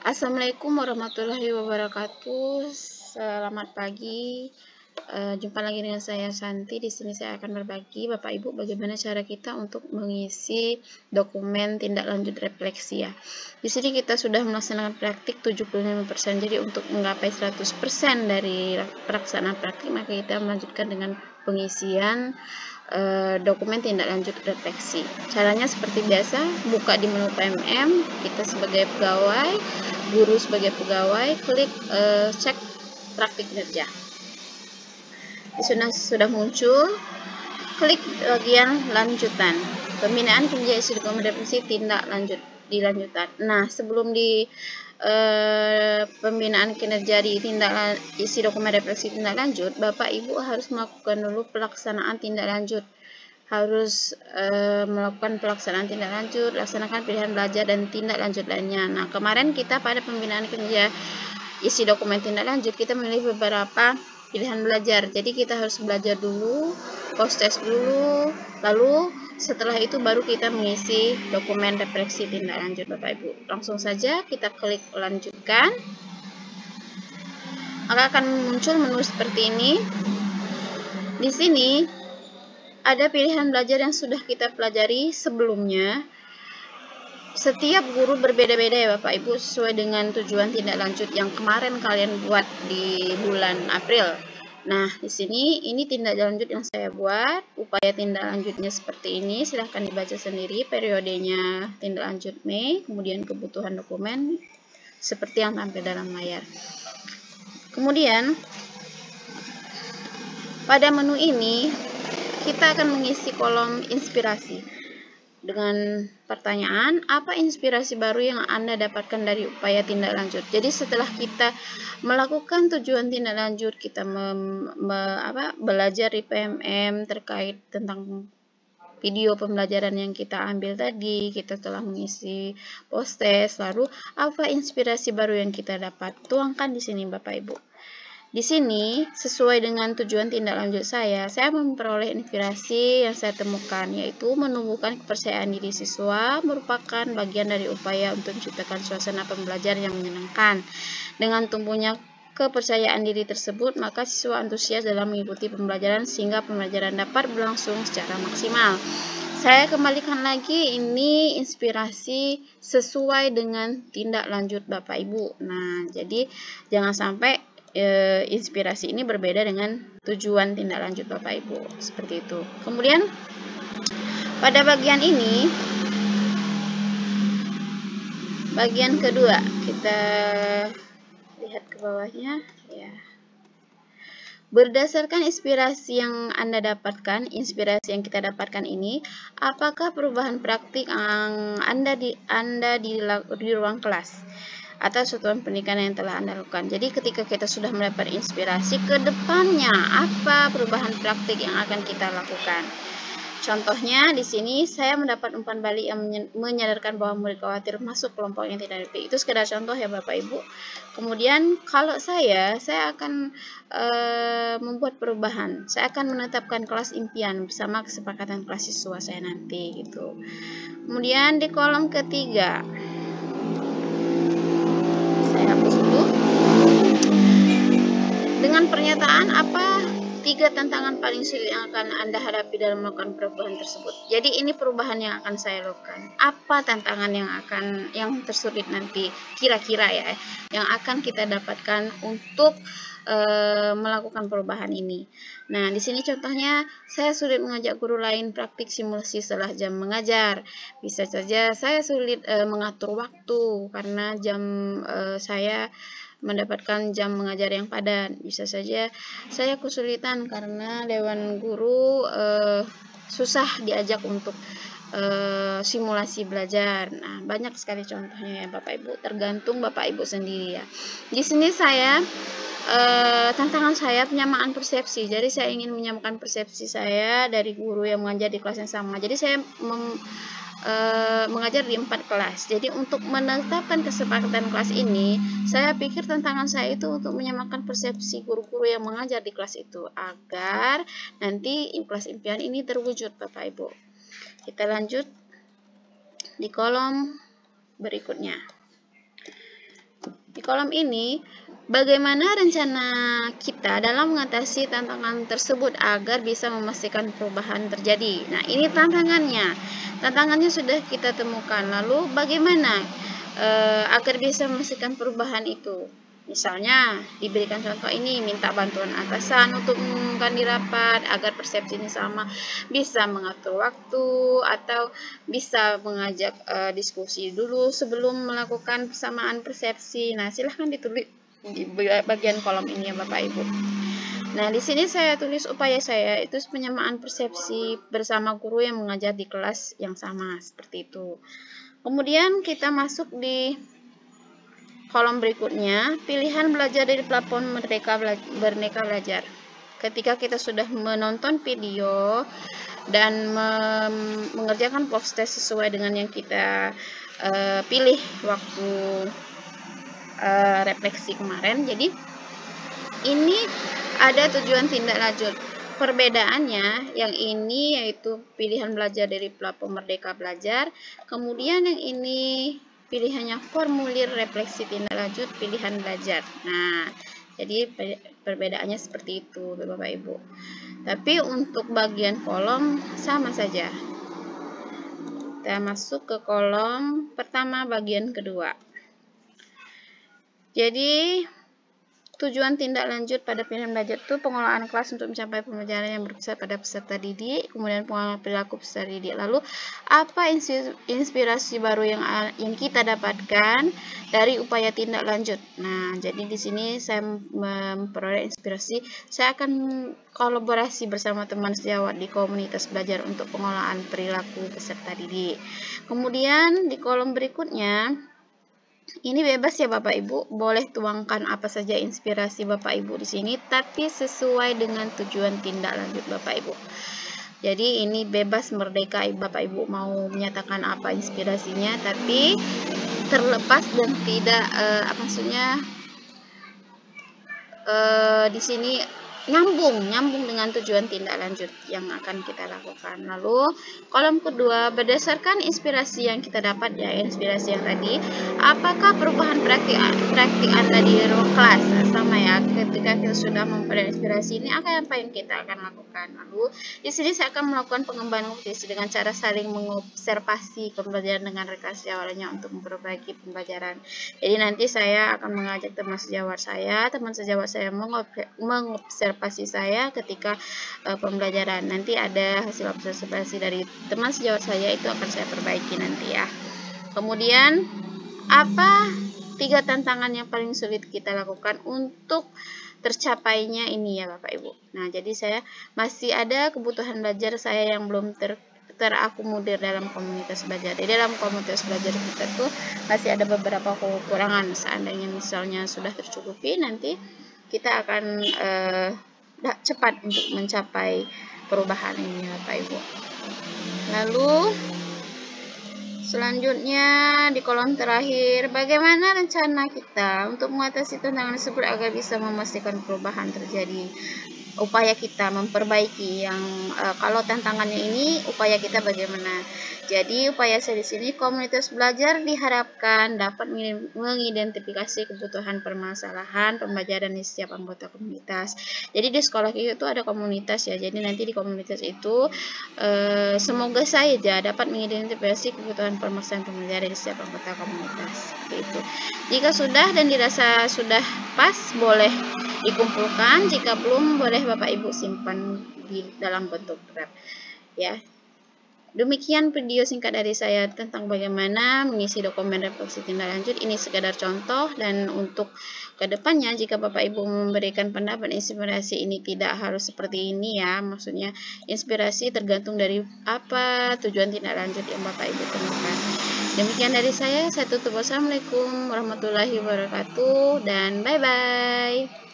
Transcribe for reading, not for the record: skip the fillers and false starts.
Assalamualaikum warahmatullahi wabarakatuh. Selamat pagi. Jumpa lagi dengan saya Santi. Di sini saya akan berbagi Bapak Ibu bagaimana cara kita untuk mengisi dokumen tindak lanjut refleksi ya. Di sini kita sudah melaksanakan praktik 75%. Jadi untuk menggapai 100% dari pelaksanaan praktik, maka kita melanjutkan dengan pengisian dokumen tindak lanjut refleksi. Caranya seperti biasa, buka di menu PMM, kita sebagai pegawai, guru sebagai pegawai, klik cek praktik kinerja. Sudah muncul, klik bagian lanjutan, pembinaan kinerja isi dokumen refleksi tindak lanjut dilanjutkan. Nah, sebelum di pembinaan kinerja di isi dokumen refleksi tindak lanjut, Bapak Ibu harus melakukan dulu pelaksanaan tindak lanjut. Harus melakukan pelaksanaan tindak lanjut, laksanakan pilihan belajar dan tindak lanjut lainnya. Nah, kemarin kita pada pembinaan kinerja isi dokumen tindak lanjut, kita memilih beberapa pilihan belajar. Jadi kita harus belajar dulu, post test dulu, lalu setelah itu baru kita mengisi dokumen refleksi tindak lanjut Bapak Ibu. Langsung saja kita klik lanjutkan. Maka akan muncul menu seperti ini. Di sini ada pilihan belajar yang sudah kita pelajari sebelumnya. Setiap guru berbeda-beda ya Bapak Ibu, sesuai dengan tujuan tindak lanjut yang kemarin kalian buat di bulan April. Nah, di sini ini tindak lanjut yang saya buat. Upaya tindak lanjutnya seperti ini, silahkan dibaca sendiri. Periodenya tindak lanjut Mei, kemudian kebutuhan dokumen seperti yang tampil dalam layar. Kemudian pada menu ini kita akan mengisi kolom inspirasi dengan pertanyaan, apa inspirasi baru yang Anda dapatkan dari upaya tindak lanjut? Jadi setelah kita melakukan tujuan tindak lanjut, kita belajar di PMM terkait tentang video pembelajaran yang kita ambil tadi, kita telah mengisi post test, lalu apa inspirasi baru yang kita dapat? Tuangkan di sini Bapak Ibu. Di sini, sesuai dengan tujuan tindak lanjut saya memperoleh inspirasi yang saya temukan, yaitu menumbuhkan kepercayaan diri siswa merupakan bagian dari upaya untuk menciptakan suasana pembelajaran yang menyenangkan. Dengan tumbuhnya kepercayaan diri tersebut, maka siswa antusias dalam mengikuti pembelajaran sehingga pembelajaran dapat berlangsung secara maksimal. Saya kembalikan lagi, ini inspirasi sesuai dengan tindak lanjut Bapak Ibu. Nah, jadi jangan sampai inspirasi ini berbeda dengan tujuan tindak lanjut Bapak Ibu, seperti itu. Kemudian pada bagian ini, bagian kedua, kita lihat ke bawahnya ya. Berdasarkan inspirasi yang Anda dapatkan, inspirasi yang kita dapatkan ini, apakah perubahan praktik yang Anda di ruang kelas atau satuan pendidikan yang telah Anda lakukan? Jadi ketika kita sudah mendapat inspirasi, ke depannya apa perubahan praktik yang akan kita lakukan? Contohnya di sini saya mendapat umpan balik yang menyadarkan bahwa murid khawatir masuk kelompok yang tidak dipilih. Itu sekedar contoh ya Bapak Ibu. Kemudian kalau saya akan membuat perubahan. Saya akan menetapkan kelas impian bersama kesepakatan kelas siswa saya nanti gitu. Kemudian di kolom ketiga, saya hapus dulu. Dengan pernyataan apa 3 tantangan paling sulit yang akan Anda hadapi dalam melakukan perubahan tersebut. Jadi ini perubahan yang akan saya lakukan. Apa tantangan yang tersulit nanti kira-kira ya, yang akan kita dapatkan untuk melakukan perubahan ini. Nah, di sini contohnya saya sulit mengajak guru lain praktik simulasi setelah jam mengajar. Bisa saja saya sulit mengatur waktu karena jam saya mendapatkan jam mengajar yang padat. Bisa saja saya kesulitan karena dewan guru susah diajak untuk simulasi belajar. Nah, banyak sekali contohnya ya Bapak Ibu, tergantung Bapak Ibu sendiri ya. Di sini saya tantangan saya penyamaan persepsi. Jadi saya ingin menyamakan persepsi saya dari guru yang mengajar di kelas yang sama. Jadi saya mengajar di 4 kelas. Jadi untuk menetapkan kesepakatan kelas ini, saya pikir tantangan saya itu untuk menyamakan persepsi guru-guru yang mengajar di kelas itu agar nanti kelas impian ini terwujud Bapak Ibu. Kita lanjut di kolom berikutnya. Di kolom ini, bagaimana rencana kita dalam mengatasi tantangan tersebut agar bisa memastikan perubahan terjadi. Nah, ini tantangannya. Tantangannya sudah kita temukan. Lalu bagaimana agar bisa memastikan perubahan itu? Misalnya, diberikan contoh ini, minta bantuan atasan untuk mengumumkan di rapat agar persepsi ini sama, bisa mengatur waktu, atau bisa mengajak diskusi dulu sebelum melakukan persamaan persepsi. Nah, silahkan ditulis di bagian kolom ini ya Bapak Ibu. Nah, di sini saya tulis upaya saya itu penyamaan persepsi bersama guru yang mengajar di kelas yang sama, seperti itu. Kemudian kita masuk di kolom berikutnya, pilihan belajar dari platform Merdeka Belajar. Ketika kita sudah menonton video dan mengerjakan post test sesuai dengan yang kita pilih waktu refleksi kemarin, jadi ini ada tujuan tindak lanjut. Perbedaannya, yang ini yaitu pilihan belajar dari platform Merdeka Belajar, kemudian yang ini pilihannya formulir refleksi tindak lanjut pilihan belajar. Nah, jadi perbedaannya seperti itu Bapak Ibu. Tapi untuk bagian kolom sama saja. Kita masuk ke kolom pertama bagian kedua. Jadi tujuan tindak lanjut pada pilihan belajar itu pengelolaan kelas untuk mencapai pembelajaran yang berpusat pada peserta didik, kemudian pengelolaan perilaku peserta didik. Lalu apa inspirasi baru yang kita dapatkan dari upaya tindak lanjut? Nah, jadi di sini saya memperoleh inspirasi. Saya akan kolaborasi bersama teman sejawat di komunitas belajar untuk pengelolaan perilaku peserta didik. Kemudian di kolom berikutnya, ini bebas ya Bapak Ibu, boleh tuangkan apa saja inspirasi Bapak Ibu di sini, tapi sesuai dengan tujuan tindak lanjut Bapak Ibu. Jadi ini bebas, merdeka Bapak Ibu mau menyatakan apa inspirasinya, tapi terlepas dan tidak maksudnya di sini nyambung dengan tujuan tindak lanjut yang akan kita lakukan. Lalu kolom kedua, berdasarkan inspirasi yang kita dapat ya, inspirasi yang tadi, apakah perubahan praktik Anda di ruang kelas? Sama ya, ketika kita sudah memperoleh inspirasi ini, apa yang kita akan lakukan? Lalu di sini saya akan melakukan pengembangan kompetisi dengan cara saling mengobservasi pembelajaran dengan rekan sejawatnya untuk memperbaiki pembelajaran. Jadi nanti saya akan mengajak teman sejawat saya mengobservasi saya ketika pembelajaran. Nanti ada hasil observasi dari teman sejawat saya, itu akan saya perbaiki nanti ya. Kemudian apa 3 tantangan yang paling sulit kita lakukan untuk tercapainya ini ya Bapak Ibu. Nah, jadi saya masih ada kebutuhan belajar saya yang belum terakomodir dalam komunitas belajar. Di dalam komunitas belajar kita tuh masih ada beberapa kekurangan. Seandainya misalnya sudah tercukupi, nanti kita akan cepat untuk mencapai perubahan ini Bapak Ibu. Lalu selanjutnya di kolom terakhir, bagaimana rencana kita untuk mengatasi tantangan tersebut agar bisa memastikan perubahan terjadi? Upaya kita memperbaiki yang kalau tantangannya ini, upaya kita bagaimana? Jadi upaya saya di sini, komunitas belajar diharapkan dapat mengidentifikasi kebutuhan permasalahan pembelajaran di setiap anggota komunitas. Jadi di sekolah itu ada komunitas ya. Jadi nanti di komunitas itu semoga saja dapat mengidentifikasi kebutuhan permasalahan pembelajaran di setiap anggota komunitas. Seperti itu. Jika sudah dan dirasa sudah pas, boleh dikumpulkan. Jika belum, boleh Bapak Ibu simpan di dalam bentuk draft ya. Demikian video singkat dari saya tentang bagaimana mengisi dokumen refleksi tindak lanjut. Ini sekadar contoh, dan untuk kedepannya jika Bapak Ibu memberikan pendapat inspirasi, ini tidak harus seperti ini ya. Maksudnya inspirasi tergantung dari apa tujuan tindak lanjut yang Bapak Ibu temukan. Demikian dari saya tutup. Wassalamualaikum warahmatullahi wabarakatuh dan bye-bye.